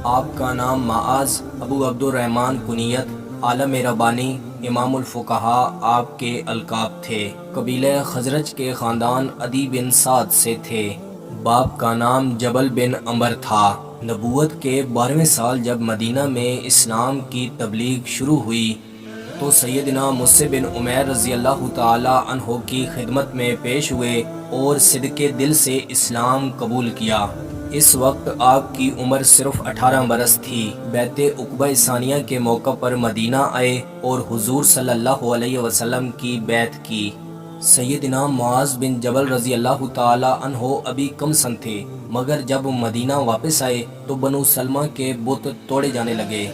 آپ کا نام معاذ ابو عبد الرحمن کنیت عالم ربانی امام الفقہا آپ کے القاب تھے۔ قبیلہ خزرج کے خاندان عدی بن سعد سے تھے۔ باپ کا نام جبل بن عمر تھا۔ نبوت کے 12ویں سال جب مدینہ میں اسلام کی تبلیغ شروع ہوئی تو سیدنا مصعب بن عمیر رضی اللہ تعالی عنہ کی خدمت میں پیش ہوئے اور صدقے دل سے اسلام قبول کیا۔ اس وقت آپ کی عمر صرف 18 برس تھی۔ بیعت عقبہ ثانیہ کے موقع پر مدینہ آئے اور حضور صلی اللہ علیہ وسلم کی بیعت کی۔ سیدنا معاذ بن جبل رضی اللہ تعالی عنہ ابھی کم سن تھے، مگر جب مدینہ واپس آئے تو بنو سلمہ کے بت توڑے جانے لگے۔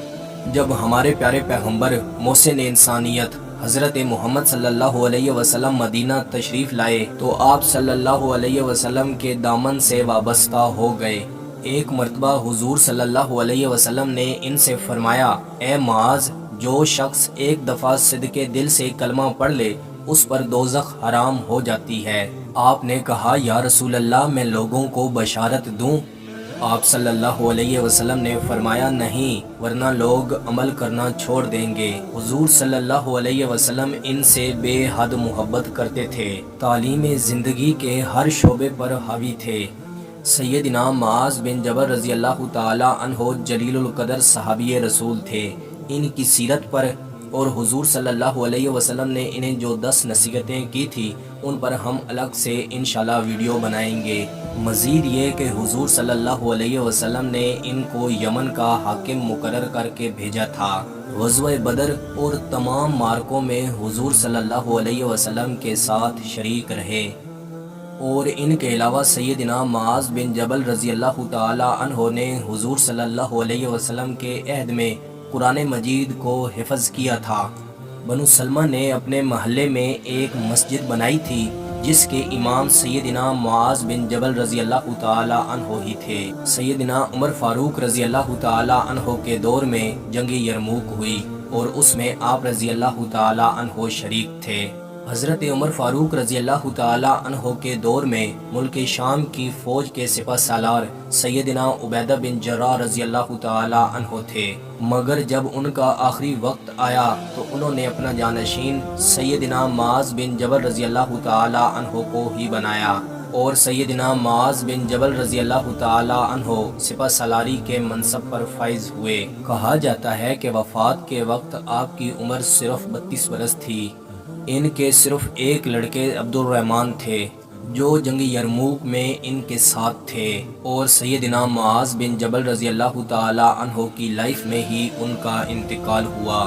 جب ہمارے پیارے پیغمبر محسن انسانیت حضرت محمد صلی اللہ علیہ وسلم مدینہ تشریف لائے تو آپ صلی اللہ علیہ وسلم کے دامن سے وابستہ ہو گئے۔ ایک مرتبہ حضور صلی اللہ علیہ وسلم نے ان سے فرمایا، اے معاذ، جو شخص ایک دفعہ صدقے دل سے کلمہ پڑھ لے اس پر دوزخ حرام ہو جاتی ہے۔ آپ نے کہا، یا رسول اللہ، میں لوگوں کو بشارت دوں؟ آپ صلی اللہ علیہ وسلم نے فرمایا، نہیں، ورنہ لوگ عمل کرنا چھوڑ دیں گے۔ حضور صلی اللہ علیہ وسلم ان سے بے حد محبت کرتے تھے، تعلیم زندگی کے ہر شعبے پر حاوی تھے۔ سیدنا معاذ بن جبل رضی اللہ تعالی عنہ جلیل القدر صحابی رسول تھے۔ ان کی سیرت پر اور حضور صلی اللہ علیہ وسلم نے انہیں جو 10 نصیحتیں کی تھی ان پر ہم الگ سے انشاءاللہ ویڈیو بنائیں گے۔ مزید یہ کہ حضور صلی اللہ علیہ وسلم نے ان کو یمن کا حاکم مقرر کر کے بھیجا تھا۔ غزوہ بدر اور تمام معرکوں میں حضور صلی اللہ علیہ وسلم کے ساتھ شریک رہے، اور ان کے علاوہ سیدنا معاذ بن جبل رضی اللہ تعالی عنہ نے حضور صلی اللہ علیہ وسلم کے عہد میں قرآن مجید کو حفظ کیا تھا۔ بنو سلمہ نے اپنے محلے میں ایک مسجد بنائی تھی جس کے امام سیدنا معاذ بن جبل رضی اللہ تعالی عنہ ہی تھے۔ سیدنا عمر فاروق رضی اللہ تعالی عنہ کے دور میں جنگ یرموک ہوئی اور اس میں آپ رضی اللہ تعالی عنہ شریک تھے۔ حضرت عمر فاروق رضی اللہ تعالی عنہ کے دور میں ملک شام کی فوج کے سپہ سالار سیدنا عبیدہ بن جراح رضی اللہ تعالی عنہ تھے، مگر جب ان کا آخری وقت آیا تو انہوں نے اپنا جانشین سیدنا معاذ بن جبل رضی اللہ تعالی عنہ کو ہی بنایا، اور سیدنا معاذ بن جبل رضی اللہ تعالی عنہ سپہ سالاری کے منصب پر فائز ہوئے۔ کہا جاتا ہے کہ وفات کے وقت آپ کی عمر صرف 32 برس تھی۔ ان کے صرف ایک لڑکے عبد الرحمن تھے جو جنگ یرموک میں ان کے ساتھ تھے، اور سیدنا معاذ بن جبل رضی اللہ تعالی عنہ کی لائف میں ہی ان کا انتقال ہوا۔